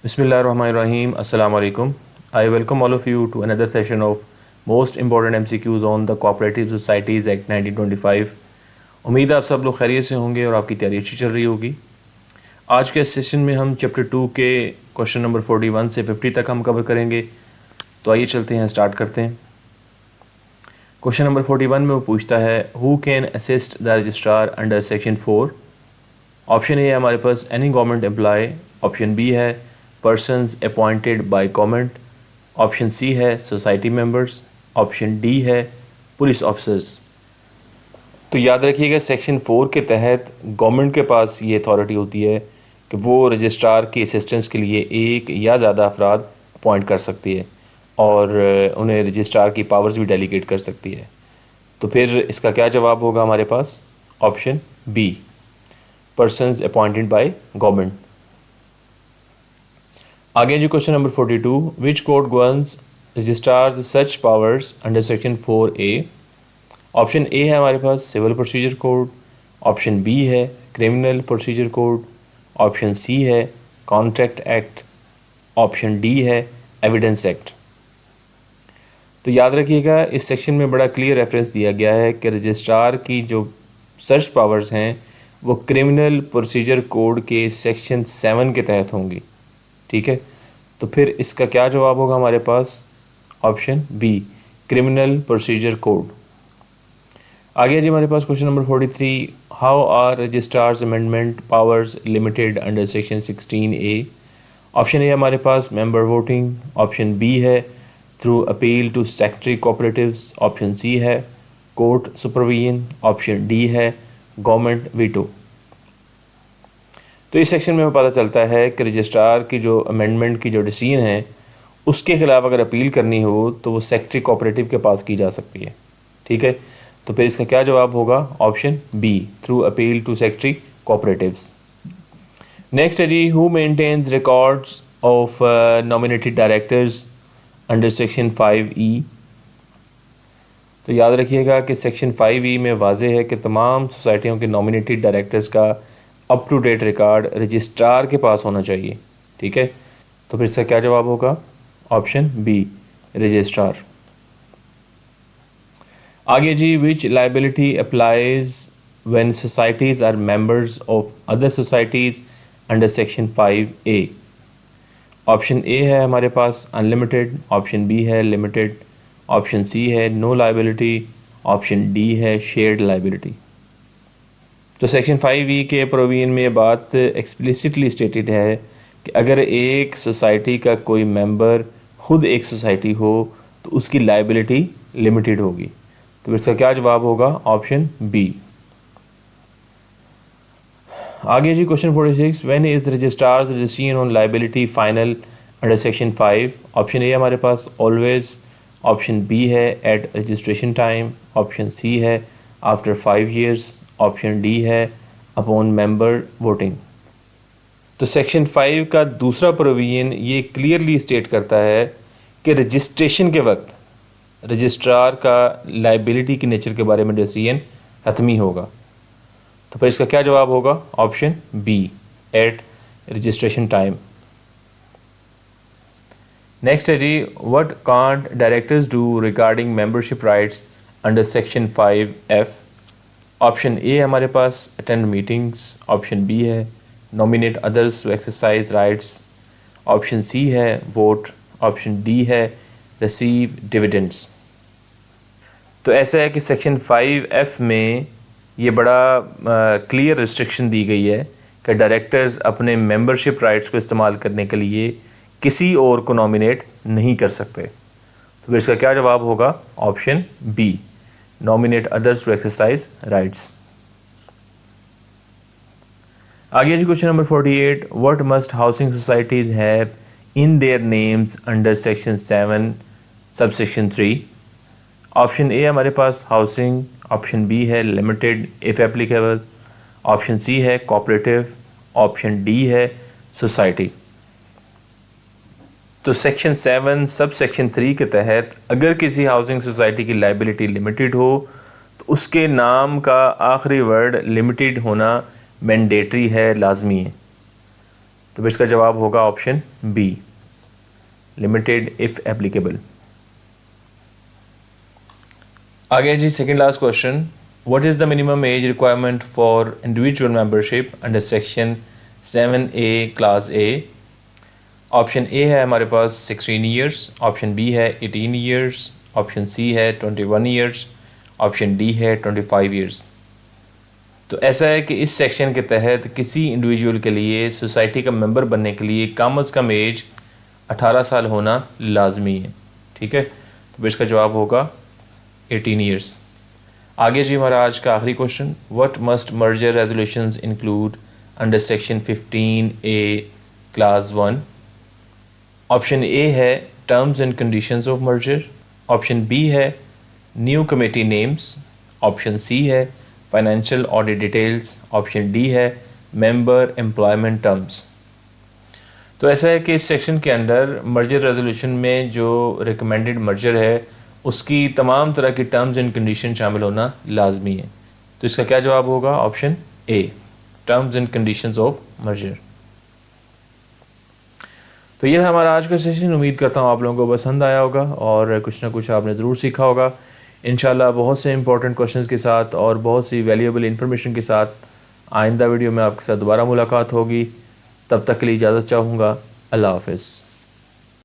Bismillahirrahmanirrahim. Assalamu alaikum. I welcome all of you to another session of most important MCQs on the Cooperative Societies Act 1925. उम्मीद है आप सब लोग खैरियत से होंगे और आपकी तैयारी अच्छी चल रही होगी। आज के सेशन में हम चैप्टर 2 के क्वेश्चन नंबर 41 से 50 तक हम कवर करेंगे। तो आइए चलते हैं, स्टार्ट करते हैं। क्वेश्चन नंबर 41 में वो पूछता है who can assist the registrar under section 4। Option A है हमारे पास any government employee, option B है persons appointed by government, option C है सोसाइटी मेंबर्स, ऑप्शन डी है पुलिस ऑफिसर्स। तो याद रखिएगा सेक्शन 4 के तहत गवर्नमेंट के पास ये अथॉरिटी होती है कि वो रजिस्ट्रार की असिस्टेंस के लिए एक या ज़्यादा अफराद अपॉइंट कर सकती है और उन्हें रजिस्ट्रार की पावर्स भी डेलीगेट कर सकती है। तो फिर इसका क्या जवाब होगा हमारे पास? Option B, persons appointed by government. आगे जी question number 42, which code governs registrar's such powers under section 4A। Option A है हमारे पास civil procedure code, option B है criminal procedure code, option C है कॉन्ट्रैक्ट एक्ट, ऑप्शन डी है evidence act. तो याद रखिएगा इस सेक्शन में बड़ा क्लियर रेफरेंस दिया गया है कि रजिस्ट्रार की जो सर्च पावर्स हैं वो क्रिमिनल प्रोसीजर कोड के सेक्शन 7 के तहत होंगी। ठीक है, तो फिर इसका क्या जवाब होगा हमारे पास? Option B, criminal procedure code. आगे जी हमारे पास question number 43, how are registrar's amendment powers limited under section 16A। Option A हमारे पास मेंबर वोटिंग, ऑप्शन बी है through appeal to secretary cooperatives, option C है कोर्ट सुपरविजन, ऑप्शन डी है government veto. तो इस सेक्शन में पता चलता है कि रजिस्ट्रार की जो अमेंडमेंट की जो डिसीजन है उसके खिलाफ अगर अपील करनी हो तो वो सेक्रेटरी कोऑपरेटिव के पास की जा सकती है। ठीक है, तो फिर इसका क्या जवाब होगा? Option B, through appeal to secretary cooperatives. Next है जी, who maintains records of nominated directors under section 5E। तो याद रखिएगा कि सेक्शन 5E में वाज़ेह है कि तमाम सोसाइटियों के नॉमिनेटेड डायरेक्टर्स का up to date record registrar के पास होना चाहिए। ठीक है, तो फिर इसका क्या जवाब होगा? Option B, registrar. आगे जी, which liability applies when societies are members of other societies under section 5A। Option A है हमारे पास अनलिमिटेड, ऑप्शन बी है लिमिटेड, ऑप्शन सी है नो लाइबिलिटी, ऑप्शन डी है शेयर्ड लाइबिलिटी। तो सेक्शन 5E के प्रोविजन में ये बात एक्सप्लिसिटली स्टेटेड है कि अगर एक सोसाइटी का कोई मेंबर ख़ुद एक सोसाइटी हो तो उसकी लाइबिलिटी लिमिटेड होगी। तो इसका क्या जवाब होगा? Option B. आगे जी question 46, when is registrar's decision on liability final under section 5। Option A हमारे पास ऑलवेज, ऑप्शन बी है at registration time, option C है आफ्टर 5 years, ऑप्शन डी है अपॉन मेंबर वोटिंग। तो सेक्शन 5 का दूसरा प्रोविजन ये क्लियरली स्टेट करता है कि रजिस्ट्रेशन के वक्त रजिस्ट्रार का लाइबिलिटी के नेचर के बारे में डिसीजन हतमी होगा। तो फिर इसका क्या जवाब होगा? Option B, at registration time. Next है जी, what can't directors do regarding membership rights under section 5F। Option A हमारे पास अटेंड मीटिंग्स, ऑप्शन बी है nominate others to exercise rights, option C है वोट, ऑप्शन डी है receive dividends. तो ऐसा है कि सेक्शन 5F में ये बड़ा क्लियर रिस्ट्रिक्शन दी गई है कि डायरेक्टर्स अपने मेंबरशिप राइट्स को इस्तेमाल करने के लिए किसी और को नॉमिनेट नहीं कर सकते। तो फिर इसका क्या जवाब होगा? Option B, nominate others to exercise rights. आगे जी question number 48, what must housing societies have in their names under section 7 subsection 3। Option A हमारे पास हाउसिंग, ऑप्शन बी है limited if applicable, option C है कोऑपरेटिव, ऑप्शन डी है society. तो section 7 subsection 3 के तहत अगर किसी हाउसिंग सोसाइटी की लाइबिलिटी लिमिटेड हो तो उसके नाम का आखिरी वर्ड लिमिटेड होना मैंडेटरी है, लाजमी है। तो इसका जवाब होगा option B, limited if applicable. आगे जी second last question, what is the minimum age requirement for individual membership under section 7A class A. Option A है हमारे पास 16 ईयर्स, ऑप्शन बी है 18 ईयर्स, ऑप्शन सी है 21 ईयर्स, ऑप्शन डी है 25 years. तो ऐसा है कि इस सेक्शन के तहत किसी इंडिविजुअल के लिए सोसाइटी का मेंबर बनने के लिए कम अज़ कम एज 18 साल होना लाजमी है। ठीक है, तो इसका जवाब होगा 18 ईयर्स। आगे जी हमारा आज का आखिरी question, what must merger resolutions include under section 15A class 1। Option A है terms and conditions of merger, option B है new committee names, option C है financial audit details, option D है मेंबर एम्प्लॉयमेंट टर्म्स। तो ऐसा है कि इस section के अंदर मर्जर रेजोल्यूशन में जो रिकमेंडेड मर्जर है उसकी तमाम तरह की टर्म्स एंड कंडीशन शामिल होना लाजमी है। तो इसका क्या जवाब होगा? Option A, terms and conditions of merger. तो ये था हमारा आज का सेशन। उम्मीद करता हूँ आप लोगों को पसंद आया होगा और कुछ ना कुछ आपने ज़रूर सीखा होगा। इंशाल्लाह बहुत से इंपॉर्टेंट क्वेश्चंस के साथ और बहुत सी वैल्यूएबल इन्फॉर्मेशन के साथ आइंदा वीडियो में आपके साथ दोबारा मुलाकात होगी। तब तक के लिए इजाज़त चाहूँगा। अल्लाह हाफ़िज़।